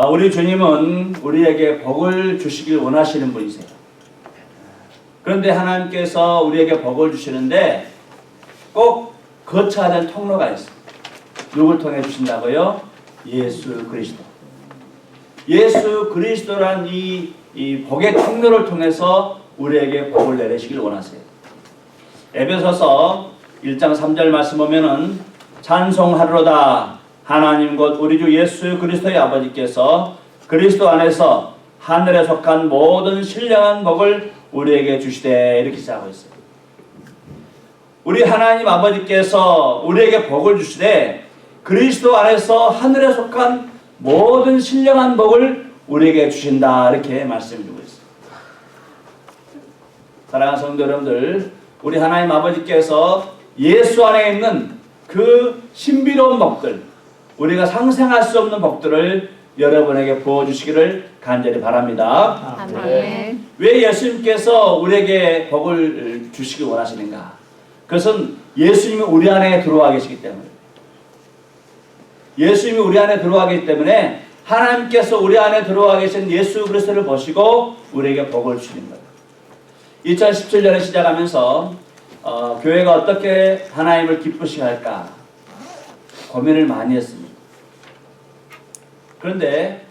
우리 주님은 우리에게 복을 주시길 원하시는 분이세요. 그런데 하나님께서 우리에게 복을 주시는데 꼭 거쳐야 될 통로가 있어요. 누굴 통해 주신다고요? 예수 그리스도. 예수 그리스도란 이 복의 통로를 통해서 우리에게 복을 내리시길 원하세요. 에베소서 1장 3절 말씀 보면은 찬송하리로다 하나님 곧 우리 주 예수 그리스도의 아버지께서 그리스도 안에서 하늘에 속한 모든 신령한 복을 우리에게 주시되 이렇게 시작하고 있어요. 우리 하나님 아버지께서 우리에게 복을 주시되 그리스도 안에서 하늘에 속한 모든 신령한 복을 우리에게 주신다 이렇게 말씀해 주고 있어요. 사랑하는 성도 여러분들, 우리 하나님 아버지께서 예수 안에 있는 그 신비로운 복들, 우리가 상상할 수 없는 복들을 여러분에게 부어주시기를 간절히 바랍니다. 아멘. 왜 예수님께서 우리에게 복을 주시길 원하시는가? 그것은 예수님이 우리 안에 들어와 계시기 때문에, 예수님이 우리 안에 들어와 계시기 때문에 하나님께서 우리 안에 들어와 계신 예수 그리스도를 보시고 우리에게 복을 주시는 거예요. 2017년에 시작하면서 교회가 어떻게 하나님을 기쁘시게 할까 고민을 많이 했습니다. 그런데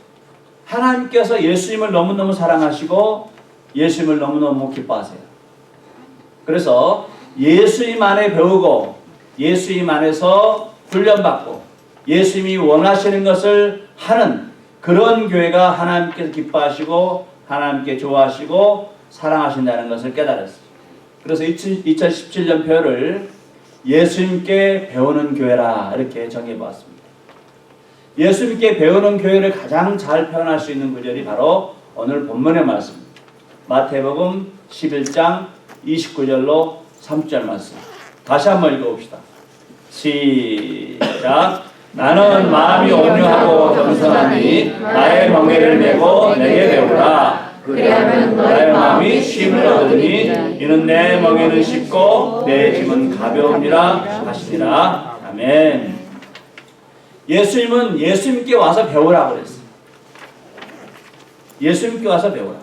하나님께서 예수님을 너무너무 사랑하시고 예수님을 너무너무 기뻐하세요. 그래서 예수님 안에 배우고 예수님 안에서 훈련받고 예수님이 원하시는 것을 하는 그런 교회가 하나님께서 기뻐하시고 하나님께 좋아하시고 사랑하신다는 것을 깨달았어요. 그래서 2017년 표를 예수님께 배우는 교회라 이렇게 정해보았습니다. 예수님께 배우는 교회를 가장 잘 표현할 수 있는 구절이 바로 오늘 본문의 말씀입니다. 마태복음 11장 29절로 30절 말씀. 다시 한번 읽어봅시다. 시작. 나는 마음이 온유하고 겸손하니 나의 멍에를 메고 내게 배우라. 그리하면 너의 마음이 쉼을 얻으니 이는 내 멍에는 쉽고 내 짐은 가벼우니라 하시니라. 아멘. 예수님은 예수님께 와서 배우라고 그랬어요. 예수님께 와서 배우라.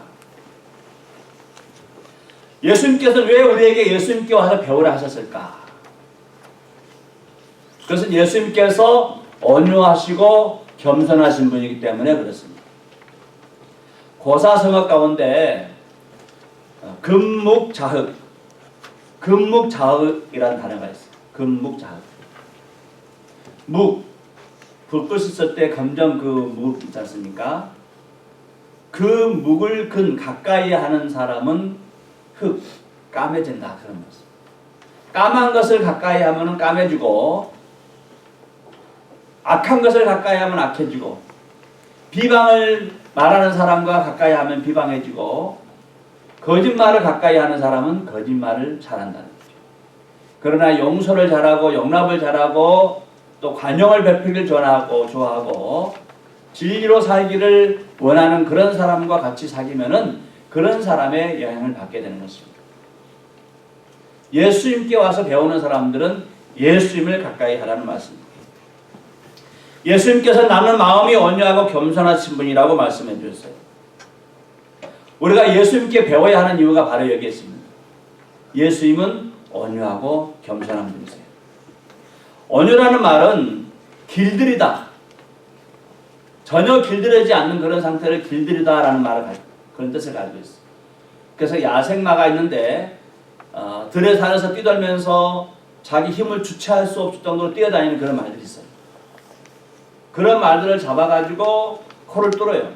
예수님께서는 왜 우리에게 예수님께 와서 배우라 하셨을까? 그것은 예수님께서 온유하시고 겸손하신 분이기 때문에 그렇습니다. 고사성어 가운데 금묵자흑, 금묵자흑이라는 단어가 있어요. 금묵자흑. 묵, 불꽃 있을 때 검정 그 묵 있지 않습니까? 그 묵을 가까이 하는 사람은 흙, 까매진다 그런 말씀. 까만 것을 가까이 하면 까매지고 악한 것을 가까이 하면 악해지고 비방을 말하는 사람과 가까이 하면 비방해지고 거짓말을 가까이 하는 사람은 거짓말을 잘한다는 거죠. 그러나 용서를 잘하고 용납을 잘하고 또 관용을 베풀기를 좋아하고 진리로 살기를 원하는 그런 사람과 같이 사귀면은 그런 사람의 영향을 받게 되는 것입니다. 예수님께 와서 배우는 사람들은 예수님을 가까이 하라는 말씀입니다. 예수님께서 나는 마음이 온유하고 겸손하신 분이라고 말씀해 주셨어요. 우리가 예수님께 배워야 하는 이유가 바로 여기에 있습니다. 예수님은 온유하고 겸손한 분이세요. 온유라는 말은 길들이다. 전혀 길들이지 않는 그런 상태를 길들이다라는 그런 뜻을 가지고 있어요. 그래서 야생마가 있는데 들에 살아서 뛰돌면서 자기 힘을 주체할 수 없을 정도로 뛰어다니는 그런 말들이 있어요. 그런 말들을 잡아가지고 코를 뚫어요.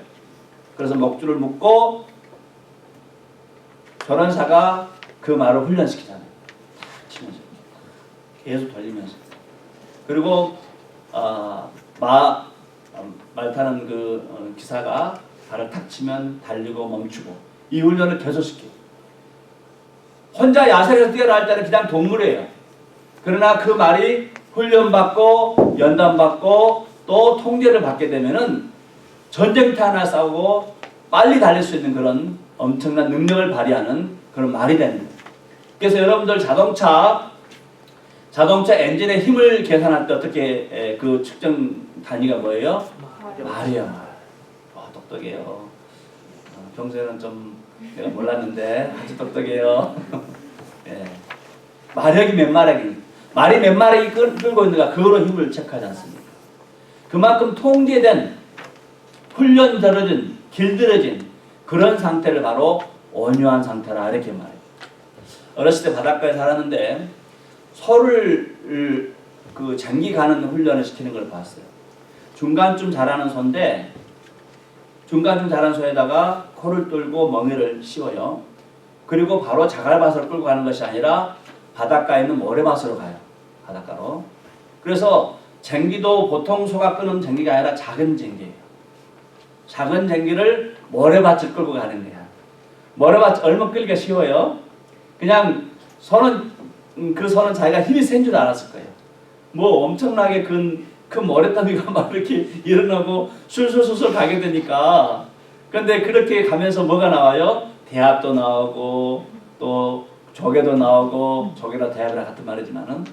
그래서 목줄을 묶고 전원사가 그 말을 훈련시키잖아요. 치면서 계속 돌리면서. 그리고 말 타는 그 기사가 발을 탁 치면 달리고 멈추고 이 훈련을 계속 시켜요. 혼자 야생에서 뛰어날 때는 그냥 동물이에요. 그러나 그 말이 훈련받고 연단받고 또 통제를 받게 되면은 전쟁터 하나 싸우고 빨리 달릴 수 있는 그런 엄청난 능력을 발휘하는 그런 말이 되는 거예요. 그래서 여러분들 자동차 엔진의 힘을 계산할 때 어떻게 그 측정 단위가 뭐예요? 말이에요. 똑똑해요. 평소에는 좀 내가 몰랐는데 아주 똑똑해요. 예. 마력이 몇 마력이, 말이 몇 마력이 끌고 있는가, 그거로 힘을 체크하지 않습니까? 그만큼 통제된, 훈련되어진, 길들여진 그런 상태를 바로 온유한 상태라 이렇게 말해요. 어렸을 때 바닷가에 살았는데 소를 그 장기 가는 훈련을 시키는 걸 봤어요. 중간쯤 자라는 소인데 중간쯤 자란 소에다가 코를 뚫고 멍에를 씌워요. 그리고 바로 자갈밭으로 끌고 가는 것이 아니라 바닷가에 있는 모래밭으로 가요. 바닷가로. 그래서 쟁기도 보통 소가 끄는 쟁기가 아니라 작은 쟁기예요. 작은 쟁기를 모래밭을 끌고 가는 거야. 모래밭 얼마 끌기가 쉬워요. 그냥 소는 그 소는 자기가 힘이 센 줄 알았을 거예요. 뭐 엄청나게 큰 모래더미가 막 이렇게 일어나고 술술술술 가게 되니까. 그런데 그렇게 가면서 뭐가 나와요? 대합도 나오고 또 조개도 나오고, 조개나 대합이나 같은 말이지만은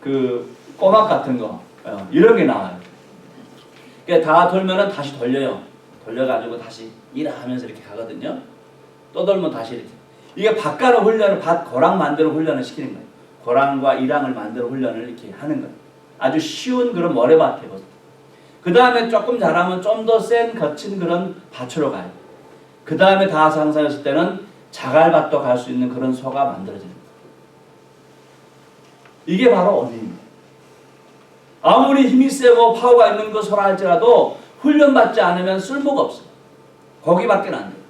그 꼬막 같은 거 이런 게 나와요. 그러니까 다 돌면은 다시 돌려요. 돌려가지고 다시 일하면서 이렇게 가거든요. 또 돌면 다시 이렇게. 이게 밭가루 훈련을, 밭 고랑 만들어 훈련을 시키는 거예요. 고랑과 이랑을 만들어 훈련을 이렇게 하는 거예요. 아주 쉬운 그런 모래밭이거든요. 그 다음에 조금 자라면 좀 더 센 거친 그런 밭으로 가요. 그 다음에 다 상상했을 때는 자갈밭도 갈 수 있는 그런 소가 만들어집니다. 이게 바로 온유입니다. 아무리 힘이 세고 파워가 있는 그 소라 할지라도 훈련받지 않으면 쓸모가 없어요. 거기밖에 안 돼요.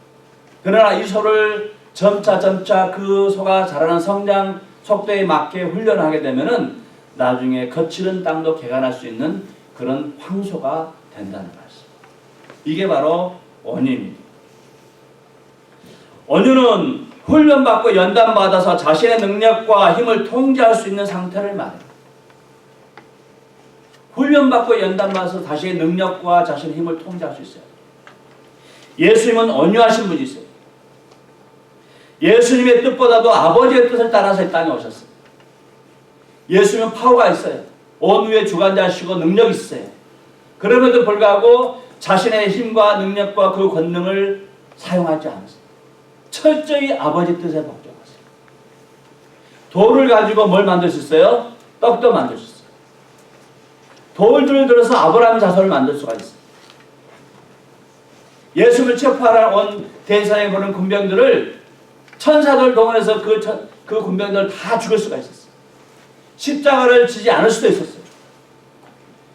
그러나 이 소를 점차 그 소가 자라는 성장 속도에 맞게 훈련하게 되면은 나중에 거칠은 땅도 개간할 수 있는 그런 황소가 된다는 말씀. 이게 바로 온유입니다. 온유는 훈련받고 연단받아서 자신의 능력과 힘을 통제할 수 있는 상태를 말해요. 훈련받고 연단받아서 자신의 능력과 자신의 힘을 통제할 수 있어요. 예수님은 온유하신 분이세요. 예수님의 뜻보다도 아버지의 뜻을 따라서 이 땅에 오셨어요. 예수님은 파워가 있어요. 온유의 주관자시고 능력이 있어요. 그럼에도 불구하고 자신의 힘과 능력과 그 권능을 사용하지 않았어요. 철저히 아버지 뜻에 복종하세요. 돌을 가지고 뭘 만들 수 있어요? 떡도 만들 수 있어요. 돌들을 들어서 아브라함 자손을 만들 수가 있어요. 예수를 체포하러 온 대사에 보는 군병들을 천사들 동원해서 그 군병들을 다 죽일 수가 있었어요. 십자가를 지지 않을 수도 있었어요.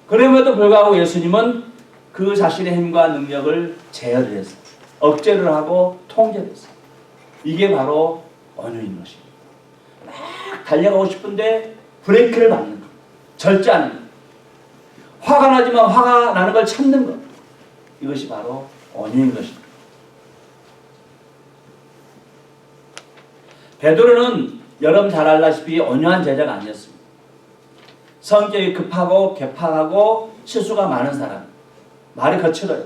그럼에도 불구하고 예수님은 그 자신의 힘과 능력을 제어를 했어요. 억제를 하고 통제를 했어요. 이게 바로 온유인 것입니다. 막 달려가고 싶은데 브레이크를 밟는 것. 절제하는 것. 화가 나지만 화가 나는 걸 참는 것. 이것이 바로 온유인 것입니다. 베드로는 여러분 잘 알다시피 온유한 제자가 아니었습니다. 성격이 급하고 개판하고 실수가 많은 사람. 말이 거칠어요.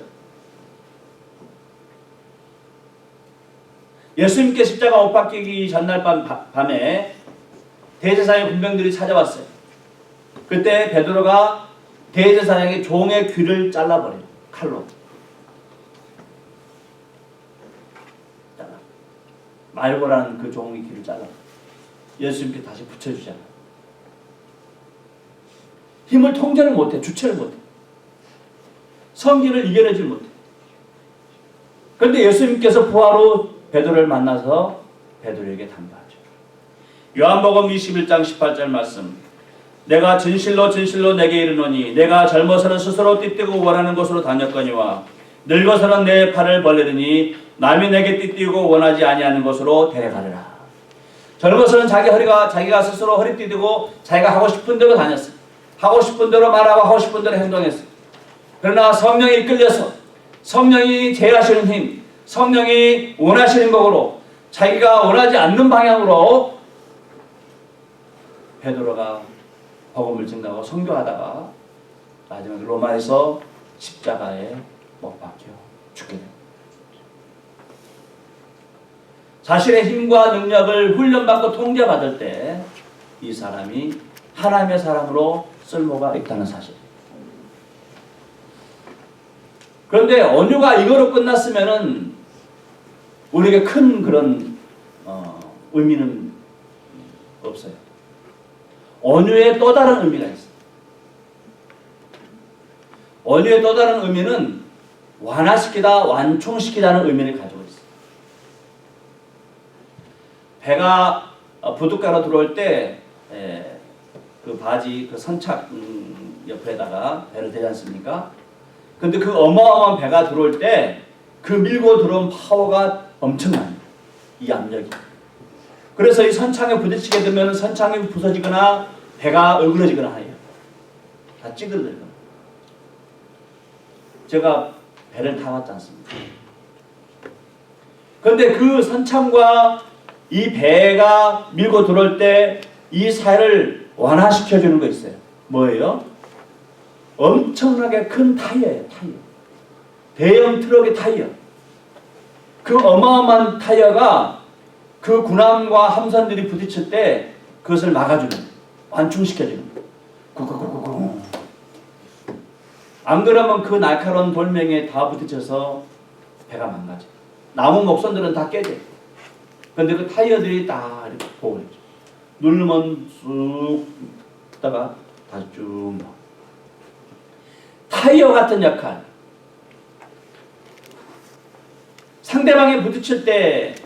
예수님께 십자가 못 박히기 전날 밤에 대제사장의 군병들이 찾아왔어요. 그때 베드로가 대제사장의 종의 귀를 잘라버려요. 칼로. 말고라는 그 종의 귀를 잘라. 예수님께 다시 붙여주잖아. 힘을 통제를 못해. 주체를 못해. 성질을 이겨내지 못해. 그런데 예수님께서 부하로 베드로를 만나서 베드로에게 당부하죠. 요한복음 21장 18절 말씀. 내가 진실로 진실로 내게 이르노니 내가 젊어서는 스스로 띠뛰고 원하는 곳으로 다녔거니와 늙어서는 내 팔을 벌리더니 남이 내게 띠뛰고 원하지 아니하는 곳으로 데려가리라. 젊어서는 자기가 스스로 허리 띠뛰고 자기가 하고 싶은 대로 다녔어요. 하고 싶은 대로 말하고 하고 싶은 대로 행동했어요. 그러나 성령이 이끌려서 성령이 제하시는 힘, 성령이 원하시는 곡으로 자기가 원하지 않는 방향으로 베드로가 복음을 증거하고 선교하다가 마지막에 로마에서 십자가에 못 박혀 죽게 됩니다. 자신의 힘과 능력을 훈련받고 통제받을 때 이 사람이 하나님의 사람으로 쓸모가 있다는 사실. 그런데 언유가 이거로 끝났으면은 우리에게 큰 그런 의미는 없어요. 언유에 또 다른 의미가 있어요. 언유의 또 다른 의미는 완화시키다, 완충시키다는 의미를 가지고 있어요. 배가 부둣가로 들어올 때 그 바지, 그 선착 옆에다가 배를 대지 않습니까? 근데 그 어마어마한 배가 들어올 때 그 밀고 들어온 파워가 엄청납니다. 이 압력이. 그래서 이 선창에 부딪히게 되면 선창이 부서지거나 배가 얼그러지거나 해요. 다 찌그러들거나. 제가 배를 타봤지 않습니까? 그런데 그 선창과 이 배가 밀고 들어올 때 이 사이를 완화시켜주는 거 있어요. 뭐예요? 엄청나게 큰 타이어예요. 타이어. 대형 트럭의 타이어. 그 어마어마한 타이어가 그 군함과 함선들이 부딪힐 때 그것을 막아주는, 완충시켜주는. 꾹꾹꾹꾹. 안 그러면 그 날카로운 돌멩이에 다 부딪혀서 배가 망가져. 나무 목선들은 다 깨져. 근데 그 타이어들이 다 이렇게 보호해줘. 누르면 쑥 있다가 다시 쭉 나와. 타이어 같은 역할. 상대방에 부딪힐 때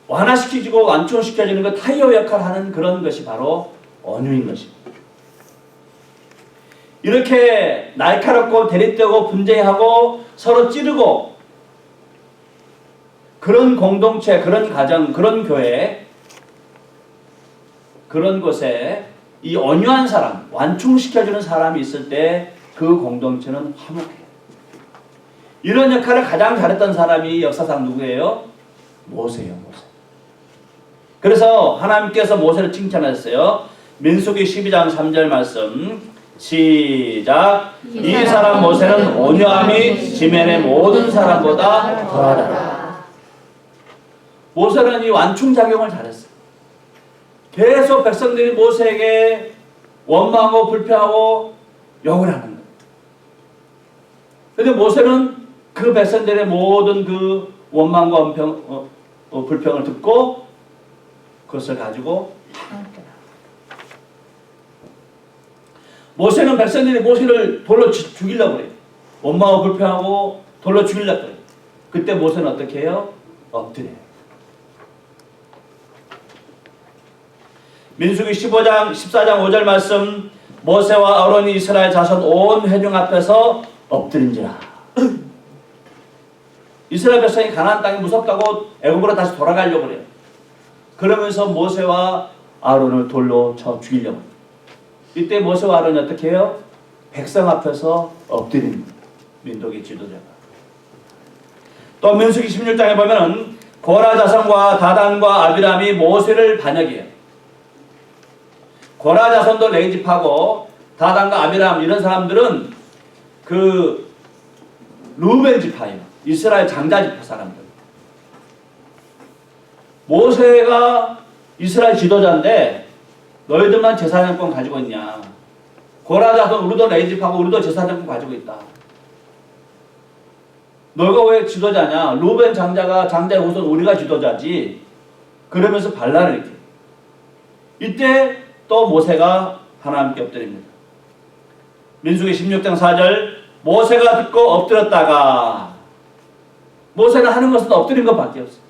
완화시키고 완충시켜주는 그 타이어 역할을 하는 그런 것이 바로 언유인 것입니다. 이렇게 날카롭고 대립되고 분쟁하고 서로 찌르고 그런 공동체, 그런 가정, 그런 교회, 그런 곳에 이 온유한 사람, 완충시켜주는 사람이 있을 때 그 공동체는 화목해요. 이런 역할을 가장 잘했던 사람이 역사상 누구예요? 모세예요. 모세. 그래서 하나님께서 모세를 칭찬하셨어요. 민수기 12장 3절 말씀 시작. 이 사람 모세는 온유함이 지면의 모든 사람보다 더하다. 모세는 이 완충작용을 잘했어요. 계속 백성들이 모세에게 원망하고 불평하고 욕을 하는 거예요. 그런데 모세는 그 백성들의 모든 그 원망과 불평을 듣고 그것을 가지고 모세는 백성들이 모세를 돌로 죽이려고 그래요. 원망하고 불평하고 돌로 죽이려고 그래요. 그때 모세는 어떻게 해요? 엎드려요. 민수기 15장 14장 5절 말씀 모세와 아론이 이스라엘 자손 온 회중 앞에서 엎드린지라. 이스라엘 백성이 가나안 땅이 무섭다고 애굽으로 다시 돌아가려고 그래요. 그러면서 모세와 아론을 돌로 쳐 죽이려고 해요. 이때 모세와 아론이 어떻게 해요? 백성 앞에서 엎드립니다. 민족의 지도자가. 또 민수기 16장에 보면은 고라 자손과 다단과 아비람이 모세를 반역해요. 고라 자손도 레이집하고 다단과 아비람 이런 사람들은 그 루벤 지파예요. 이스라엘 장자 지파 사람들. 모세가 이스라엘 지도자인데 너희들만 제사장권 가지고 있냐. 고라 자손 우리도 레이집하고 우리도 제사장권 가지고 있다. 너가 왜 지도자냐. 루벤 장자의 후손 우리가 지도자지. 그러면서 반란을 일으켜요. 이때 또 모세가 하나님께 엎드립니다. 민수기 16장 4절 모세가 듣고 엎드렸다가 모세가 하는 것은 엎드린 것밖에 없어요.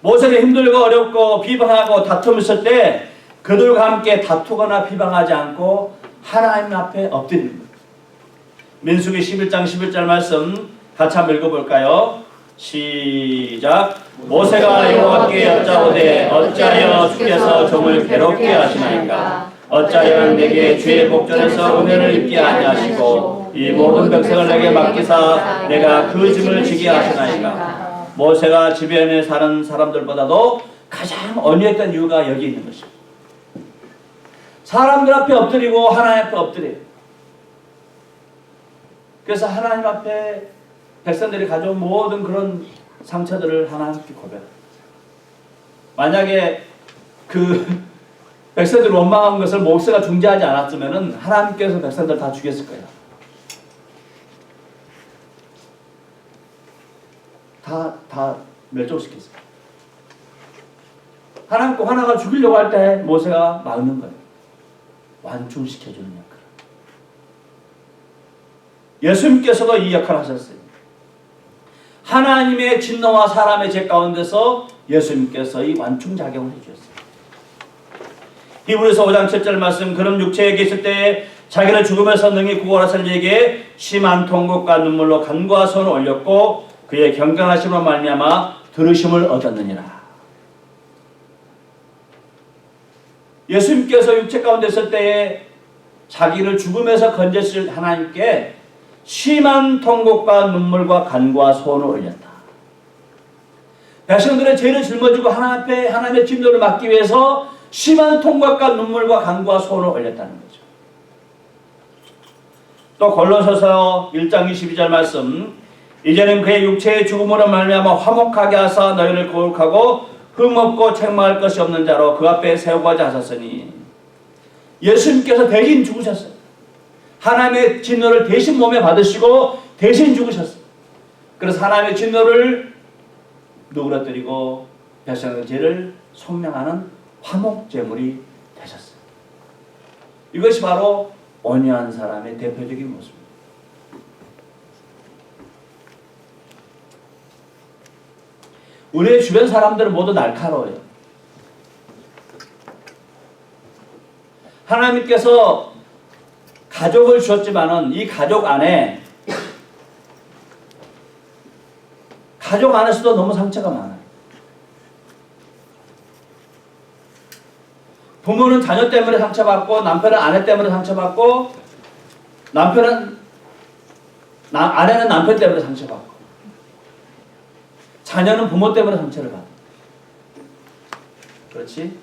모세가 힘들고 어렵고 비방하고 다툼 있을 때 그들과 함께 다투거나 비방하지 않고 하나님 앞에 엎드리는 거예요. 민수기 11장 11절 말씀 같이 한번 읽어볼까요? 시작. 모세가 여호와께 여짜오되 어찌하여 주께서 종을 괴롭게 하시나이까? 어찌하여 내게 주의 복전에서 은혜를 입게 아니하시고 이 모든 백성을 내게 맡기사 내가 그 짐을 지게 하시나이까? 모세가 주변에 사는 사람들보다도 가장 언유했던 이유가 여기 있는 것입니다. 사람들 앞에 엎드리고 하나님 앞에 엎드려요. 그래서 하나님 앞에 백성들이 가져온 모든 그런 상처들을 하나님께 고백합니다. 만약에 그 백성들이 원망한 것을 모세가 중재하지 않았으면 하나님께서 백성들 다 죽였을 거예요. 다 멸종시켰어요. 하나님과 하나가 죽이려고 할 때 모세가 막는 거예요. 완충시켜주는 역할. 예수님께서도 이 역할을 하셨어요. 하나님의 진노와 사람의 죄 가운데서 예수님께서 이 완충작용을 해주셨어요. 히브리서 5장 7절 말씀, 그럼 육체에 계실 때에 자기를 죽음에서 능히 구원하실 이에게 심한 통곡과 눈물로 간구와 손을 올렸고 그의 경건하심으로 말미암아 들으심을 얻었느니라. 예수님께서 육체 가운데 있을 때에 자기를 죽음에서 건졌을 하나님께 심한 통곡과 눈물과 간구와 손을 올렸다. 백성들의 죄를 짊어지고 하나님 앞에 하나님의 진노를 막기 위해서 심한 통곡과 눈물과 간구와 손을 올렸다는 거죠. 또 골로새서 1장 22절 말씀, 이제는 그의 육체의 죽음으로 말미암아 화목하게 하사 너희를 거룩하고 흠없고 책망할 것이 없는 자로 그 앞에 세우고자 하셨으니, 예수님께서 대신 죽으셨어요. 하나님의 진노를 대신 몸에 받으시고 대신 죽으셨어요. 그래서 하나님의 진노를 누그러뜨리고 백성의 죄를 속량하는 화목제물이 되셨어요. 이것이 바로 온유한 사람의 대표적인 모습입니다. 우리의 주변 사람들은 모두 날카로워요. 하나님께서 가족을 주셨지만은 이 가족 안에서도 너무 상처가 많아요. 부모는 자녀 때문에 상처받고, 남편은 아내 때문에 상처받고, 아내는 남편 때문에 상처받고, 자녀는 부모 때문에 상처를 받아. 그렇지?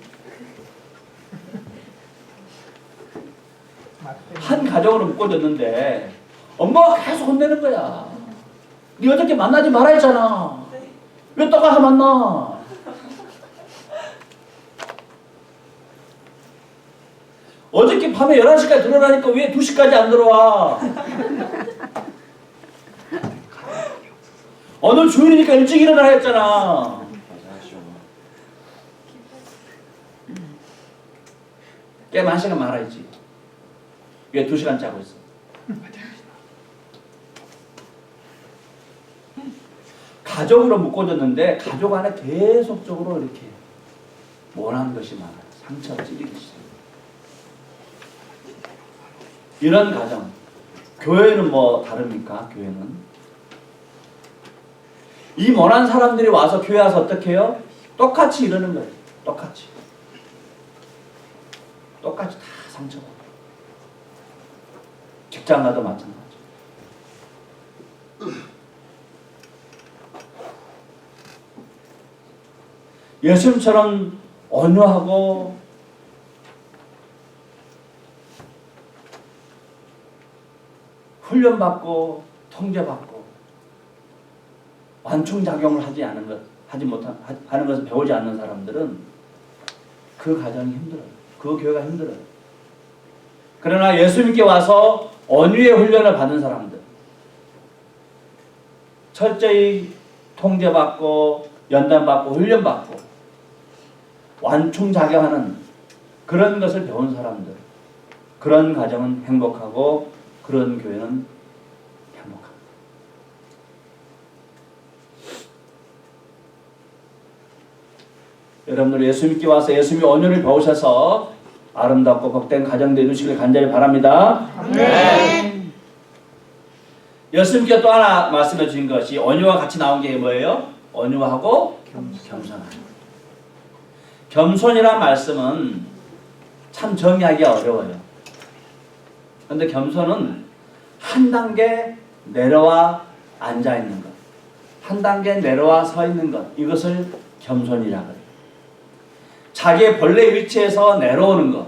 한 가정으로 묶어졌는데 엄마가 계속 혼내는 거야. 네 어저께 만나지 말아 했잖아. 왜 또 가서 만나? 어저께 밤에 11시까지 들어가니까 왜 2시까지 안 들어와? 오늘 주일이니까 일찍 일어나라 했잖아. 게임 1시간 말아야지. 왜 2시간 짜고 있어? 가족으로 묶어졌는데 가족 안에 계속적으로 이렇게 원하는 것이 많아요. 상처가 찔리기 시작해요. 이런 가정, 교회는 뭐 다릅니까? 교회는 이 원한 사람들이 와서 교회 와서 어떻게 해요? 똑같이 이러는 거예요. 똑같이 다 상처받고. 직장 가도 마찬가지. 예수님처럼 온유하고 훈련받고 통제받고 완충작용을 하는 것을 배우지 않는 사람들은 그 가정이 힘들어요. 그 교회가 힘들어요. 그러나 예수님께 와서 온유의 훈련을 받은 사람들, 철저히 통제받고 연단받고 훈련받고 완충작용하는 그런 것을 배운 사람들, 그런 가정은 행복하고 그런 교회는 행복합니다. 여러분들 예수님께 와서 예수님이 온유를 배우셔서 아름답고 복된 가정 되시길 간절히 바랍니다. 네. 예수님께 또 하나 말씀해 주신 것이 온유와 같이 나온 게 뭐예요? 온유하고 겸손함. 겸손이란 말씀은 참 정의하기가 어려워요. 그런데 겸손은 한 단계 내려와 앉아 있는 것, 한 단계 내려와 서 있는 것, 이것을 겸손이라고 해요. 자기의 본래 위치에서 내려오는 것,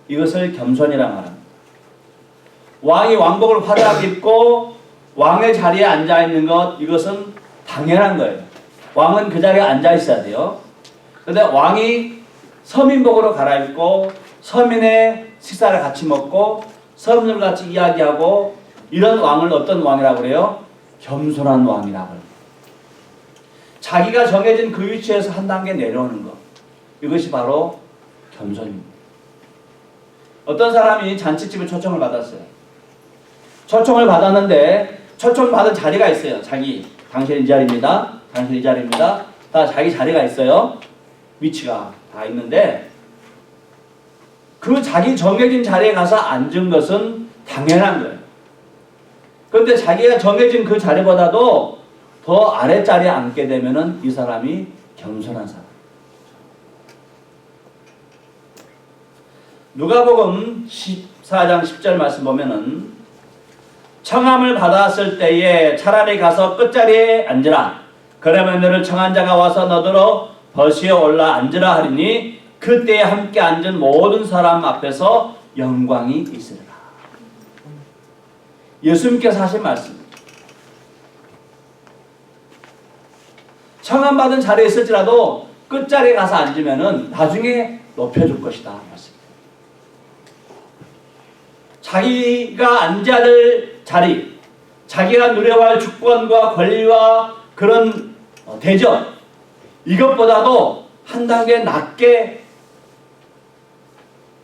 이것을 겸손이라고 말합니다. 왕이 왕복을 화려하게 입고 왕의 자리에 앉아 있는 것, 이것은 당연한 거예요. 왕은 그 자리에 앉아 있어야 돼요. 그런데 왕이 서민복으로 갈아입고 서민의 식사를 같이 먹고 서민들 같이 이야기하고 이런 왕을 어떤 왕이라고 그래요? 겸손한 왕이라고 그래요. 자기가 정해진 그 위치에서 한 단계 내려오는 것. 이것이 바로 겸손입니다. 어떤 사람이 잔치집에 초청을 받았어요. 초청을 받았는데 초청 받은 자리가 있어요. 당신 이 자리입니다. 당신 이 자리입니다. 다 자기 자리가 있어요. 위치가 다 있는데 그 자기 정해진 자리에 가서 앉은 것은 당연한 거예요. 그런데 자기가 정해진 그 자리보다도 더 아랫자리에 앉게 되면은 이 사람이 겸손한 사람. 누가복음 14장 10절 말씀 보면은 청함을 받았을 때에 차라리 가서 끝자리에 앉으라. 그러면 너를 청한 자가 와서 너더러 버시에 올라 앉으라 하리니 그때에 함께 앉은 모든 사람 앞에서 영광이 있으리라. 예수님께서 하신 말씀입니다. 청함받은 자리에 있을지라도 끝자리에 가서 앉으면은 나중에 높여줄 것이다. 말씀. 자기가 앉아야 될 자리, 자기가 누려야 할 주권과 권리와 그런 대접, 이것보다도 한 단계 낮게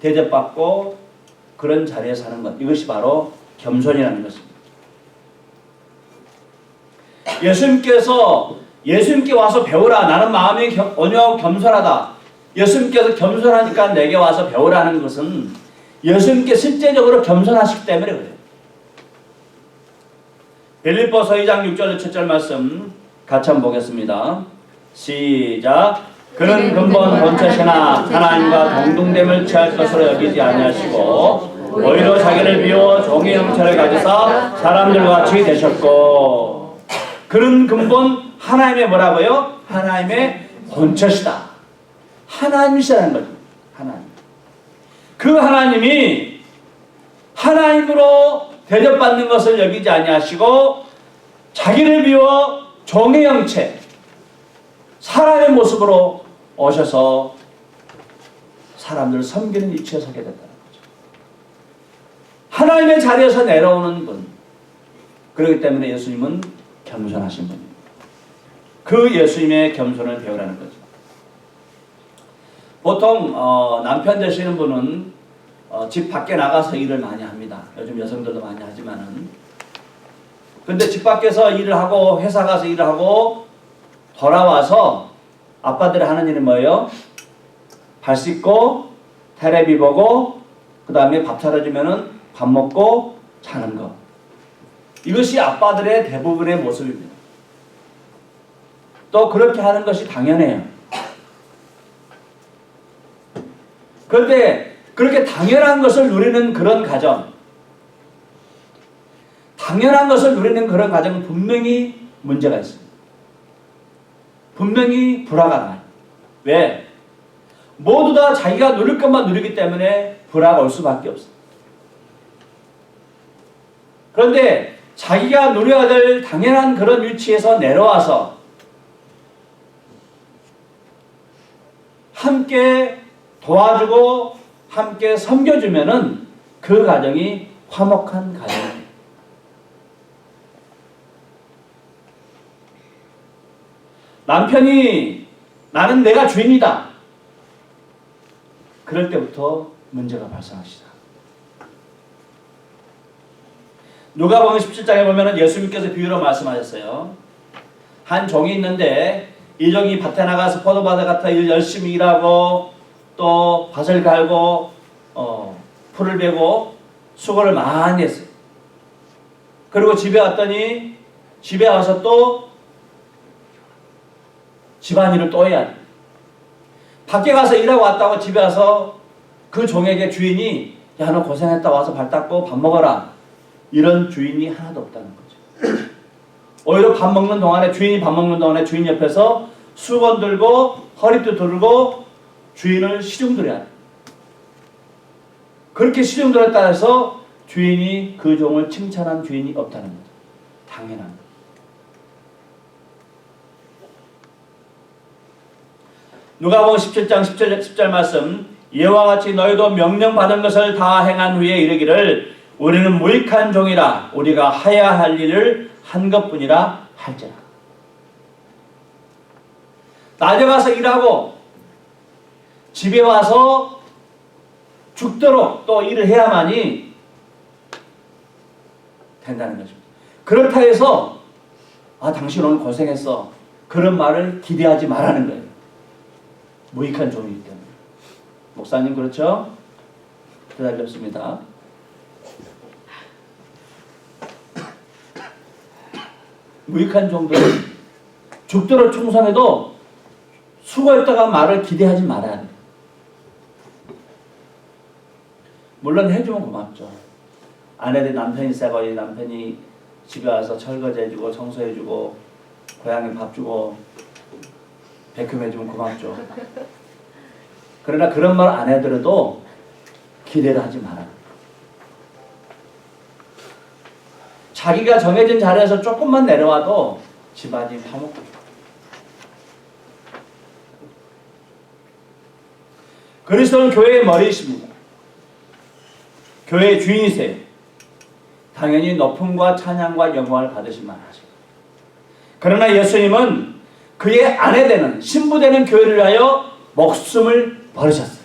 대접받고 그런 자리에 사는 것. 이것이 바로 겸손이라는 것입니다. 예수님께 와서 배우라. 나는 마음이 온유하고 겸손하다. 예수님께서 겸손하니까 내게 와서 배우라는 것은 예수님께 실제적으로 겸손하시기 때문에 그래요. 빌립보서 2장 6절 7절 말씀 같이 한번 보겠습니다. 시작. 그는 근본 본처시나 하나님과 동등됨을 취할 것으로 여기지 아니하시고 오히려 자기를 비워 종의 형체를 가지사 사람들과 같이 되셨고 그는 근본 하나님의 뭐라고요? 하나님의 본처시다. 하나님이시라는 거죠. 하나님. 그 하나님이 하나님으로 대접받는 것을 여기지 아니하시고 자기를 비워 종의 형체, 사람의 모습으로 오셔서 사람들을 섬기는 위치에 서게 됐다는 거죠. 하나님의 자리에서 내려오는 분. 그렇기 때문에 예수님은 겸손하신 분입니다. 그 예수님의 겸손을 배우라는 거죠. 보통 남편 되시는 분은 집 밖에 나가서 일을 많이 합니다. 요즘 여성들도 많이 하지만은. 근데 집 밖에서 일을 하고 회사 가서 일을 하고 돌아와서 아빠들이 하는 일은 뭐예요? 발 씻고 테레비 보고 그 다음에 밥 차려주면은 밥 먹고 자는 거. 이것이 아빠들의 대부분의 모습입니다. 또 그렇게 하는 것이 당연해요. 그런데 그렇게 당연한 것을 누리는 그런 가정, 당연한 것을 누리는 그런 가정은 분명히 문제가 있습니다. 분명히 불화가 나요. 왜? 모두 다 자기가 누릴 것만 누리기 때문에 불화가 올 수밖에 없어요. 그런데 자기가 누려야 될 당연한 그런 위치에서 내려와서 함께 도와주고 함께 섬겨주면은 그 가정이 화목한 가정이에요. 남편이 나는 내가 주인이다. 그럴 때부터 문제가 발생하시다. 누가복음 17장에 보면은 예수님께서 비유로 말씀하셨어요. 한 종이 있는데 이 종이 밭에 나가서 포도밭에 갔다 열심히 일하고 또 밭을 갈고 풀을 베고 수고를 많이 했어요. 그리고 집에 왔더니 집에 와서 또 집안일을 또 해야 돼. 밖에 가서 일하고 왔다고 집에 와서 그 종에게 주인이 야, 너 고생했다 와서 발 닦고 밥 먹어라. 이런 주인이 하나도 없다는 거죠. 오히려 주인이 밥 먹는 동안에 주인 옆에서 수건 들고 허리띠 들고 주인을 시중들여야 돼. 그렇게 시중들었다 해서 주인이 그 종을 칭찬한 주인이 없다는 거죠. 당연한 거죠. 누가복음 17장 10절 말씀, 이와 같이 너희도 명령받은 것을 다 행한 후에 이르기를 우리는 무익한 종이라 우리가 하야 할 일을 한 것뿐이라 할지라. 낮에 가서 일하고 집에 와서 죽도록 또 일을 해야만이 된다는 것입니다. 그렇다 해서 당신 오늘 고생했어, 그런 말을 기대하지 말라는 거예요. 무익한 종이기 때문에. 목사님 그렇죠? 기다렸습니다. 무익한 종들은 죽도록 충성해도 수고했다가 말을 기대하지 말아야 돼요. 물론 해주면 고맙죠. 아내들 남편이 세고 남편이 집에 와서 설거지 해주고 청소해주고 고양이 밥 주고 백흠해주면 고맙죠. 그러나 그런 말 안 해더라도 기대를 하지 마라. 자기가 정해진 자리에서 조금만 내려와도 집안이 화목해요. 그리스도는 교회의 머리이십니다. 교회의 주인이세요. 당연히 높음과 찬양과 영광을 받으실 만하죠. 그러나 예수님은 그의 아내 되는, 신부 되는 교회를 위하여 목숨을 버리셨어요.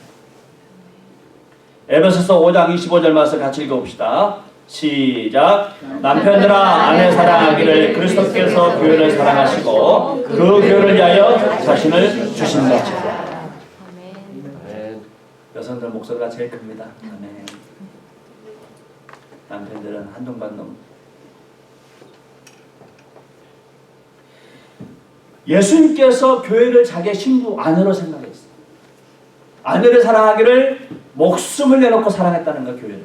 에베소서 5장 25절 말씀 같이 읽어봅시다. 시작. 남편들아 아내 사랑하기를 그리스도께서 교회를 사랑하시고 그 교회를 위하여 자신을 주신 것이라. 여성들 목소리가 제일 큽니다. 아멘. 남편들은 한동반 놈. 예수님께서 교회를 자기의 신부 아내로 생각했어요. 아내를 사랑하기를 목숨을 내놓고 사랑했다는 거, 교회를.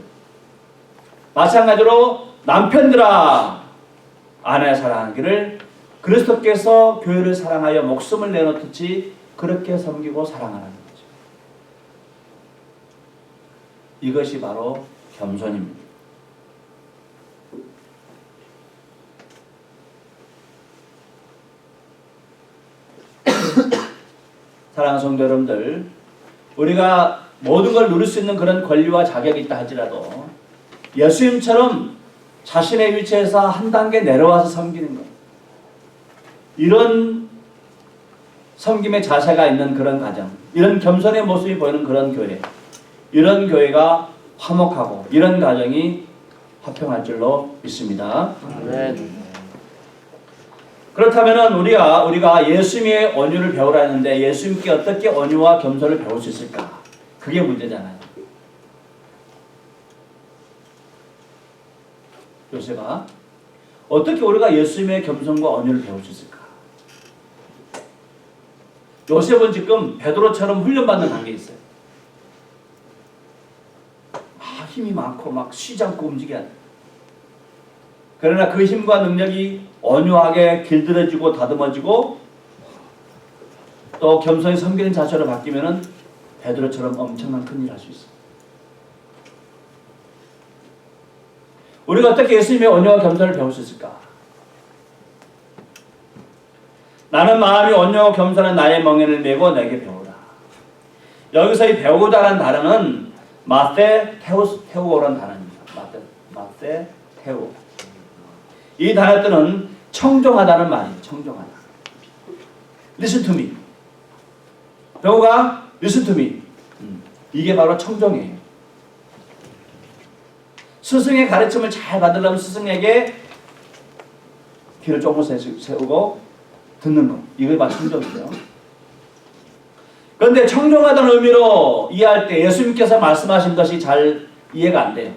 마찬가지로 남편들아 아내 사랑하기를 그리스도께서 교회를 사랑하여 목숨을 내놓듯이 그렇게 섬기고 사랑하는 거죠. 이것이 바로 겸손입니다. 사랑하는 성도 여러분들, 우리가 모든 걸 누릴 수 있는 그런 권리와 자격이 있다 할지라도 예수님처럼 자신의 위치에서 한 단계 내려와서 섬기는 것, 이런 섬김의 자세가 있는 그런 가정, 이런 겸손의 모습이 보이는 그런 교회, 이런 교회가 화목하고 이런 가정이 화평할 줄로 믿습니다. 아멘. 그렇다면 우리가 예수님의 온유를 배우라 했는데 예수님께 어떻게 온유와 겸손을 배울 수 있을까? 그게 문제잖아요. 요셉아, 어떻게 우리가 예수님의 겸손과 온유를 배울 수 있을까? 요셉은 지금 베드로처럼 훈련받는 단계에 있어요. 힘이 많고 막 쉬지 않고 움직여야 돼. 그러나 그 힘과 능력이 온유하게 길들여지고 다듬어지고 또 겸손히 섬기는 자세로 바뀌면은 베드로처럼 엄청난 큰일을 할 수 있어요. 우리가 어떻게 예수님의 온유와 겸손을 배울 수 있을까? 나는 마음이 온유하고 겸손한 나의 멍에를 메고 내게 배우라. 여기서 이 배우다라는 단어는 마세테우오라는 단어입니다. 마세테우. 이 단어 뜻은 청종하다는 말이에요. 청종하다. Listen to me. 배우가 listen to me. 이게 바로 청종이에요. 스승의 가르침을 잘 받으려면 스승에게 귀를 조금 세우고 듣는 것. 이게 바로 청종이죠. 그런데 청종하다는 의미로 이해할 때 예수님께서 말씀하신 것이 잘 이해가 안 돼요.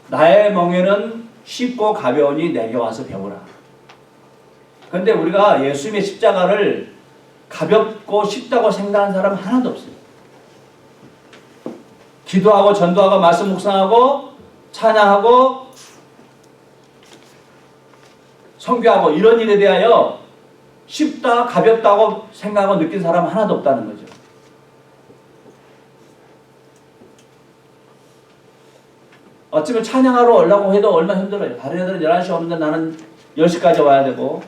나의 멍에는 쉽고 가벼우니 내게 와서 배우라. 그런데 우리가 예수님의 십자가를 가볍고 쉽다고 생각하는 사람 하나도 없어요. 기도하고 전도하고 말씀 묵상하고 찬양하고 선교하고 이런 일에 대하여 쉽다 가볍다고 생각하고 느낀 사람 하나도 없다는 거죠. 어쩌면 찬양하러 오려고 해도 얼마나 힘들어요. 다른 애들은 11시 오는데 나는 10시까지 와야 되고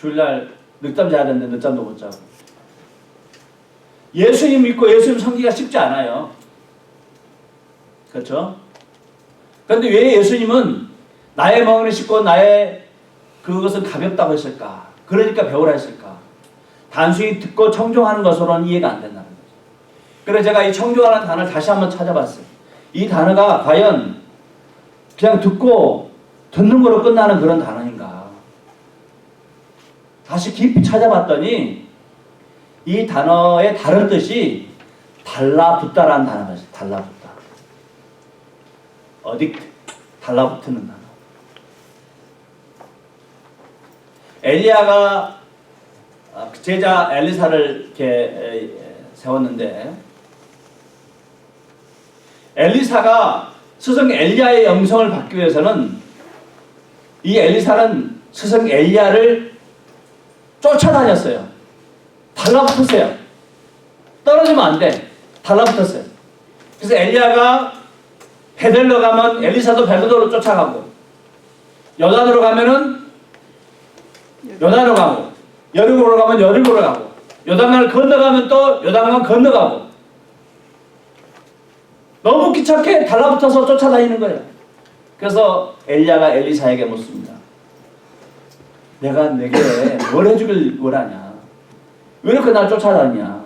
주일날 늦잠 자야 되는데 늦잠도 못 자고. 예수님 믿고 예수님 섬기기가 쉽지 않아요. 그렇죠? 그런데 왜 예수님은 나의 멍에를 싣고 나의 그것은 가볍다고 했을까? 그러니까 배우라 했을까? 단순히 듣고 청종하는 것으로는 이해가 안 된다는 거죠. 그래서 제가 이 청종하는 단어를 다시 한번 찾아봤어요. 이 단어가 과연 그냥 듣는 거로 끝나는 그런 단어인가? 다시 깊이 찾아봤더니 이 단어의 다른 뜻이 달라붙다라는 단어가 있어요. 달라붙다. 어딕트, 달라붙는 단어. 엘리야가 제자 엘리사를 이렇게 세웠는데, 엘리사가 스승 엘리야의 영성을 받기 위해서는 이 엘리사는 스승 엘리야를 쫓아다녔어요. 달라붙었어요. 떨어지면 안 돼. 달라붙었어요. 그래서 엘리야가 베델로 가면 엘리사도 베델로 쫓아가고, 요단으로 가면은 요단으로 가고, 여리고로 가면 여리고로 가고, 요단강을 건너가면 또 요단강 건너가고, 너무 귀찮게 달라붙어서 쫓아다니는 거예요. 그래서 엘리야가 엘리사에게 묻습니다. 내가 내게 뭘 해주길 원하냐? 왜 이렇게 날 쫓아다니냐?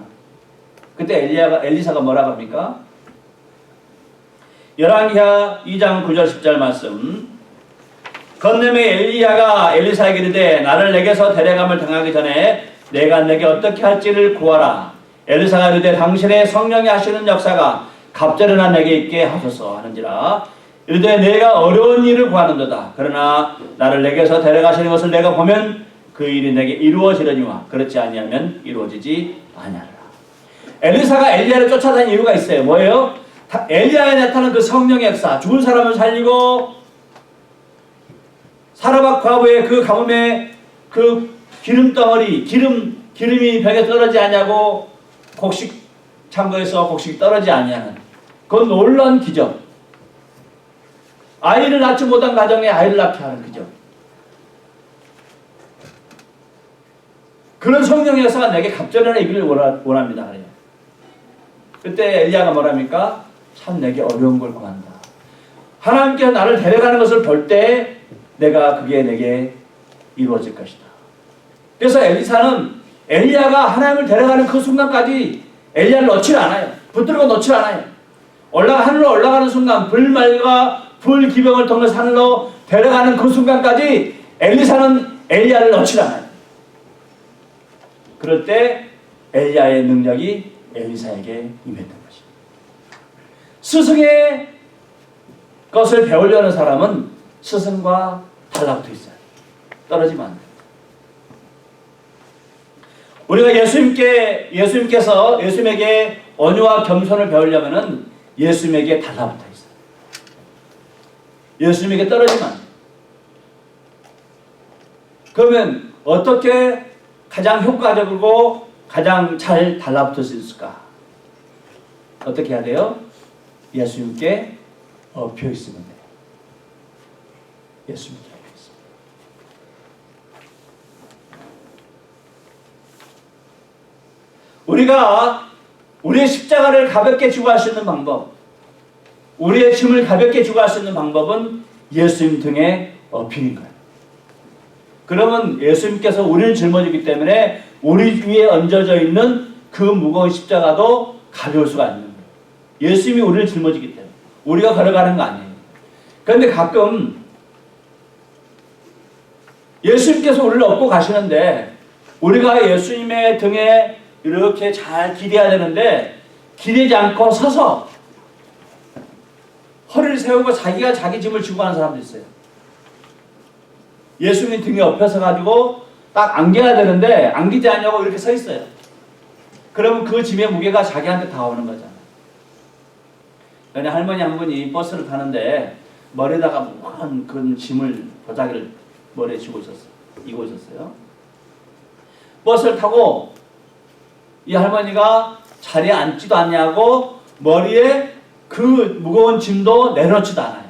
그때 엘리사가 뭐라고 합니까? 열왕기하 2장 9절 10절 말씀. 건너매 엘리야가 엘리사에게 이르되 나를 내게서 데려감을 당하기 전에 내가 내게 어떻게 할지를 구하라. 엘리사가 이르되 당신의 성령이 하시는 역사가 갑절이나 내게 있게 하소서 하는지라. 이르되 내가 어려운 일을 구하는도다. 그러나 나를 내게서 데려가시는 것을 내가 보면 그 일이 내게 이루어지려니와 그렇지 아니하면 이루어지지 아니하리라. 엘리사가 엘리야를 쫓아다니는 이유가 있어요. 뭐예요? 엘리야에 나타난 그 성령의 역사, 죽은 사람을 살리고 사르밧 과부의 그 가뭄에 그 기름 덩어리, 기름이 벽에 떨어지지 아니하고 곡식 창고에서 곡식이 떨어지지 아니하는 그 놀라운 기적. 아이를 낳지 못한 가정에 아이를 낳게 하는 기적. 그런 성령의 역사가 내게 갑절이나 이기를 원합니다. 그래요. 그때 엘리야가 뭐랍니까? 참 내게 어려운 걸 구한다. 하나님께서 나를 데려가는 것을 볼 때 내가 그게 내게 이루어질 것이다. 그래서 엘리사는 엘리야가 하나님을 데려가는 그 순간까지 엘리야를 놓지 않아요. 붙들고 놓지 않아요. 하늘로 올라가는 순간 불말과 불기병을 통해서 하늘로 데려가는 그 순간까지 엘리사는 엘리야를 놓지 않아요. 그럴 때 엘리야의 능력이 엘리사에게 임했던 것입니다. 스승의 것을 배우려는 사람은 스승과 달라붙어 있어요. 떨어지면 안 돼요. 우리가 예수님께서 예수님에게 온유와 겸손을 배우려면은 예수님에게 달라붙어 있어요. 예수님에게 떨어지면 안 돼요. 그러면 어떻게 가장 효과적이고 가장 잘 달라붙을 수 있을까? 어떻게 해야 돼요? 예수님께 엎혀 있으면 돼요. 예수님께 엎혀 있으면. 우리가 우리의 십자가를 가볍게 지고 할 수 있는 방법, 우리의 짐을 가볍게 지고 할 수 있는 방법은 예수님 등에 엎히는 거예요. 그러면 예수님께서 우리를 짊어지기 때문에 우리 위에 얹어져 있는 그 무거운 십자가도 가벼울 수가 있는 거예요. 예수님이 우리를 짊어지기 때문에. 우리가 걸어가는 거 아니에요. 그런데 가끔 예수님께서 우리를 업고 가시는데 우리가 예수님의 등에 이렇게 잘 기대야 되는데 기대지 않고 서서 허리를 세우고 자기가 자기 짐을 지고 가는 사람도 있어요. 예수님 등에 엎여서 가지고 딱 안겨야 되는데 안기지 않냐고 이렇게 서 있어요. 그러면 그 짐의 무게가 자기한테 다 오는 거잖아요. 전에 할머니 한 분이 버스를 타는데 머리에다가 무거운 그 짐을 보자기를 머리에 이고 있었어요. 버스를 타고 이 할머니가 자리에 앉지도 않냐고 머리에 그 무거운 짐도 내놓지도 않아요.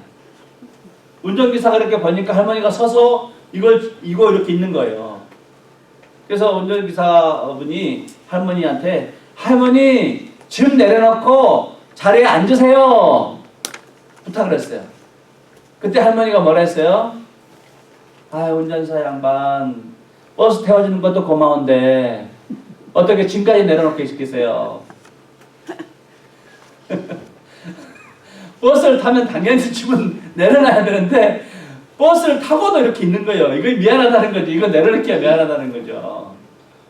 운전기사가 이렇게 보니까 할머니가 서서 이거 이렇게 있는 거예요. 그래서 운전기사분이 할머니한테 할머니 짐 내려놓고 자리에 앉으세요 부탁을 했어요. 그때 할머니가 뭐라 했어요? 아, 운전사 양반 버스 태워주는 것도 고마운데 어떻게 짐까지 내려놓고 있겠어요? 버스를 타면 당연히 짐은 내려놔야 되는데 버스를 타고도 이렇게 있는 거예요. 이거 미안하다는 거지. 이거 내려놓기가 미안하다는 거죠.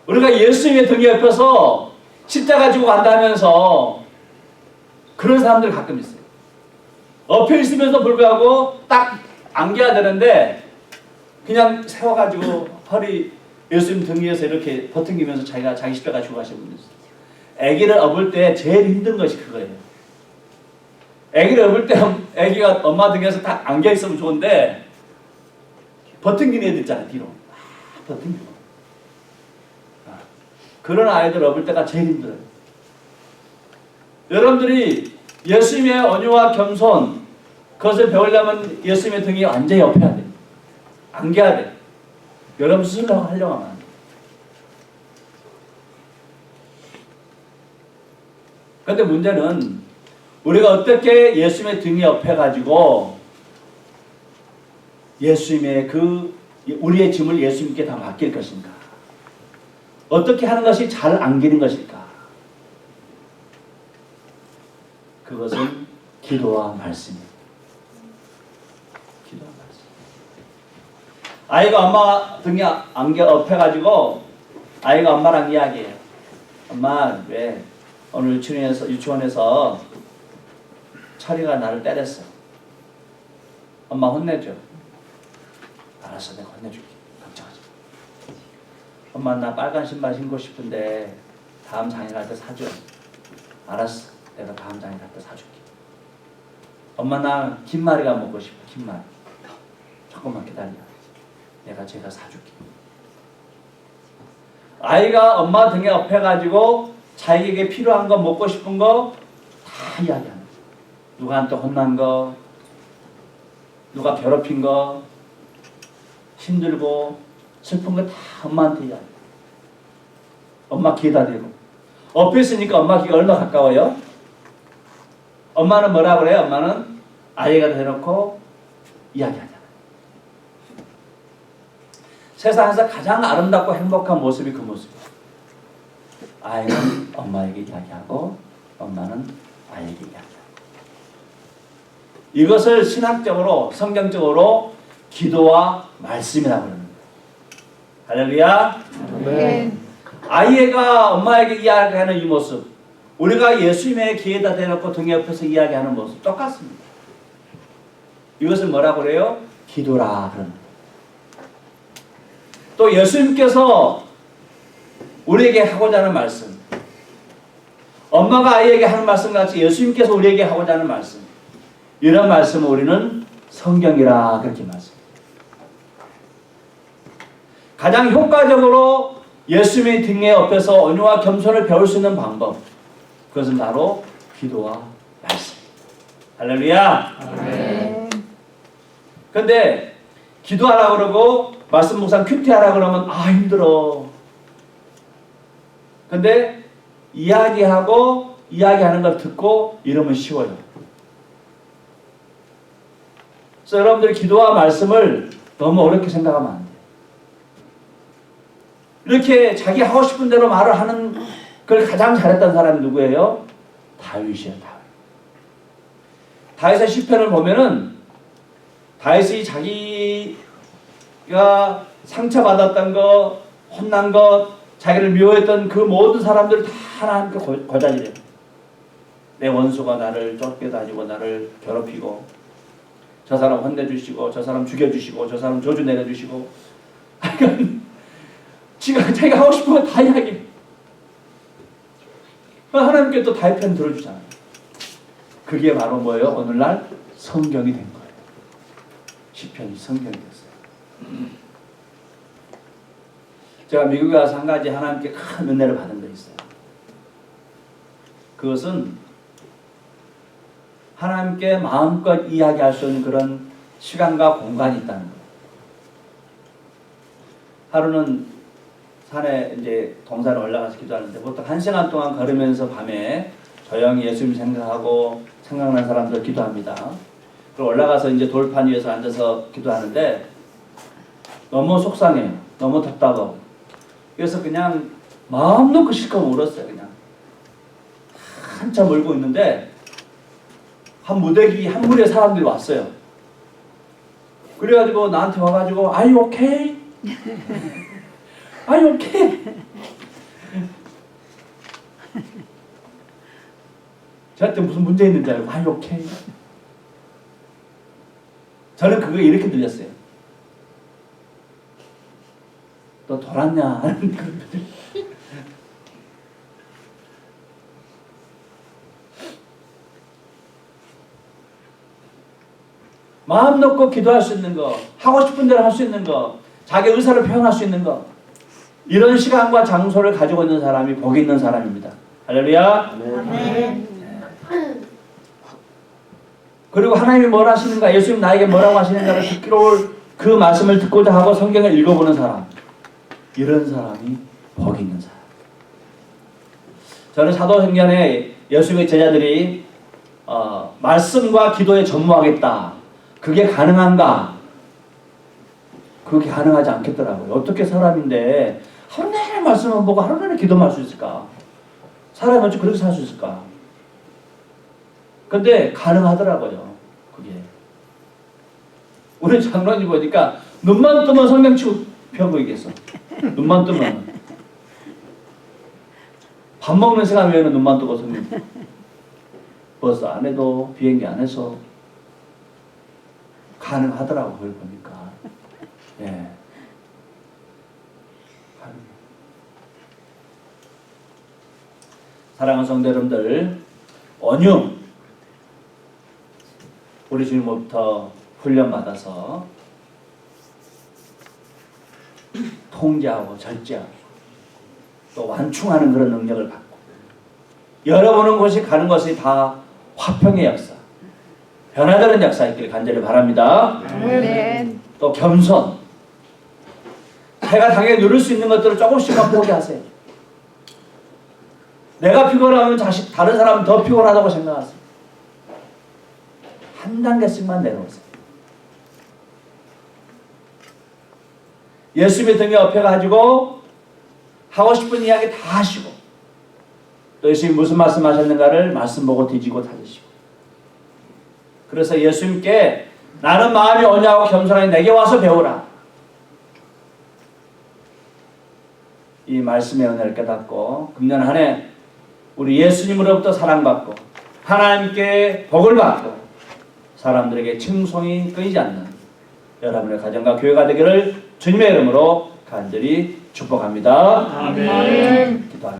우리가 예수님의 등에 옆에서 십자가 지고 간다면서 그런 사람들 가끔 있어요. 엎여 있으면서 불구하고 딱 안겨야 되는데 그냥 세워가지고 허리 예수님 등 위에서 이렇게 버팅기면서 자기 십자가 지고 가시는 분들 있어요. 아기를 업을 때 제일 힘든 것이 그거예요. 아기를 업을 때 아기가 엄마 등에서 딱 안겨 있으면 좋은데 버팅기는 애들 있잖아요. 뒤로 버팅기고 그런 아이들 업을 때가 제일 힘들어요. 여러분들이 예수님의 온유와 겸손 그것을 배우려면 예수님의 등이 완전히 엎여야 돼요. 안겨야 돼요. 여러분 스스로 하려고 하면 안 돼요. 그런데 문제는 우리가 어떻게 예수님의 등에 엎여가지고 예수님의 우리의 짐을 예수님께 다 맡길 것인가? 어떻게 하는 것이 잘 안기는 것일까? 그것은 기도와 말씀입니다. 기도와 말씀. 아이가 엄마 등에 안겨 엎여가지고 아이가 엄마랑 이야기해요. 엄마, 왜 오늘 유치원에서 철이가 나를 때렸어. 엄마 혼내줘. 알았어, 내가 혼내줄게. 걱정하지 마. 엄마, 나 빨간 신발 신고 싶은데 다음 장에 갈 때 사줘. 알았어, 내가 다음 장에 갈 때 사줄게. 엄마, 나 김말이가 먹고 싶어. 김말. 조금만 기다려. 제가 사줄게. 아이가 엄마 등에 엎여가지고 자기에게 필요한 거, 먹고 싶은 거 다 이야기하는 거예요. 누구한테 혼난 거, 누가 괴롭힌 거, 힘들고 슬픈 거 다 엄마한테 이야기해요. 엄마 귀에다 대고. 엎여 있으니까 엄마 귀가 얼마나 가까워요? 엄마는 뭐라 그래요? 엄마는 아이가 대놓고 이야기하잖아요. 세상에서 가장 아름답고 행복한 모습이 그 모습이에요. 아이는 엄마에게 이야기하고 엄마는 아이에게 이야기하고. 이것을 신학적으로 성경적으로 기도와 말씀이라고 합니다. 할렐루야. 네. 아이가 엄마에게 이야기하는 이 모습, 우리가 예수님의 귀에다 대놓고 등 옆에서 이야기하는 모습 똑같습니다. 이것을 뭐라고 그래요? 기도라 그럽니다. 또 예수님께서 우리에게 하고자 하는 말씀, 엄마가 아이에게 하는 말씀 같이 예수님께서 우리에게 하고자 하는 말씀, 이런 말씀을 우리는 성경이라 그렇게 말씀합니다. 가장 효과적으로 예수님의 등에 엎여서 온유와 겸손을 배울 수 있는 방법, 그것은 바로 기도와 말씀. 할렐루야. 네. 그런데 기도하라 그러고 말씀 묵상 큐티하라 그러면 힘들어. 근데 이야기하는 걸 듣고 이러면 쉬워요. 그래서 여러분들이 기도와 말씀을 너무 어렵게 생각하면 안 돼요. 이렇게 자기 하고 싶은 대로 말을 하는 걸 가장 잘했던 사람이 누구예요? 다윗이에요. 다윗의 시편을 보면은 다윗이 자기가 상처받았던 것, 혼난 것, 자기를 미워했던 그 모든 사람들을 다 하나님께 고자질해요. 내 원수가 나를 쫓겨다니고 나를 괴롭히고 저 사람 혼내주시고 저 사람 죽여주시고 저 사람 저주 내려주시고 자기가 하고 싶은 거 다 이야기해. 하나님께 또 다윗 편 들어주잖아요. 그게 바로 뭐예요? 오늘날 성경이 된 거예요. 시편이 성경이 됐어요. 제가 미국에 와서 한 가지 하나님께 큰 은혜를 받은 게 있어요. 그것은 하나님께 마음껏 이야기할 수 있는 그런 시간과 공간이 있다는 거예요. 하루는 산에 이제 동산에 올라가서 기도하는데 보통 1시간 동안 걸으면서 밤에 조용히 예수님 생각하고 생각난 사람들 기도합니다. 그리고 올라가서 이제 돌판 위에서 앉아서 기도하는데 너무 속상해요. 너무 답답하고. 그래서 그냥 마음 놓고 실컷 울었어요. 그냥 한참 울고 있는데 한 무리의 사람들이 왔어요. 그래가지고 나한테 와가지고 Are you okay? Are you okay? 저한테 무슨 문제 있는 줄 알고 Are you okay? 저는 그거 이렇게 들렸어요. 너 돌았냐? 하는 그런 분들. 마음 놓고 기도할 수 있는 거, 하고 싶은 대로 할 수 있는 거, 자기 의사를 표현할 수 있는 거, 이런 시간과 장소를 가지고 있는 사람이 복이 있는 사람입니다. 할렐루야. 아멘. 그리고 하나님이 뭘 하시는가, 예수님 나에게 뭐라고 하시는가를 듣기로 올 그 말씀을 듣고자 하고 성경을 읽어보는 사람, 이런 사람이 복이 있는 사람. 저는 사도행전에 예수님의 제자들이 말씀과 기도에 전무하겠다. 그게 가능한가? 그게 가능하지 않겠더라고요. 어떻게 사람인데 하루 종일 말씀만 보고 하루 종일 기도만 할 수 있을까? 사람이 어찌 그렇게 살 수 있을까? 근데 가능하더라고요. 그게. 우리 장로님 보니까 눈만 뜨면 성경 치고 펴고 있겠어. 눈만 뜨면. 밥 먹는 시간 외에는 눈만 뜨고 성경. 버스 안에도 비행기 안에서 가능하더라고. 그걸 보니까. 예. 사랑하는 성도 여러분들, 언유 우리 주님으로부터 훈련받아서 통제하고 절제하고 또 완충하는 그런 능력을 받고 열어보는 곳이 가는 것이 다 화평의 역사, 변화되는 역사이길 간절히 바랍니다. 아멘. 또 겸손, 제가 당연히 누릴 수 있는 것들을 조금씩만 포기하세요. 내가 피곤하면 다른 사람은 더 피곤하다고 생각하세요. 한 단계씩만 내려오세요. 예수님의 등에 업혀가지고 하고 싶은 이야기 다 하시고 또 예수님이 무슨 말씀하셨는가를 말씀 보고 뒤지고 찾으시고 그래서 예수님께 나는 마음이 온유하고 겸손하니 내게 와서 배우라. 이 말씀의 은혜를 깨닫고 금년 한 해 우리 예수님으로부터 사랑받고 하나님께 복을 받고 사람들에게 칭송이 끊이지 않는 여러분의 가정과 교회가 되기를 주님의 이름으로 간절히 축복합니다. 아멘. 기도합니다.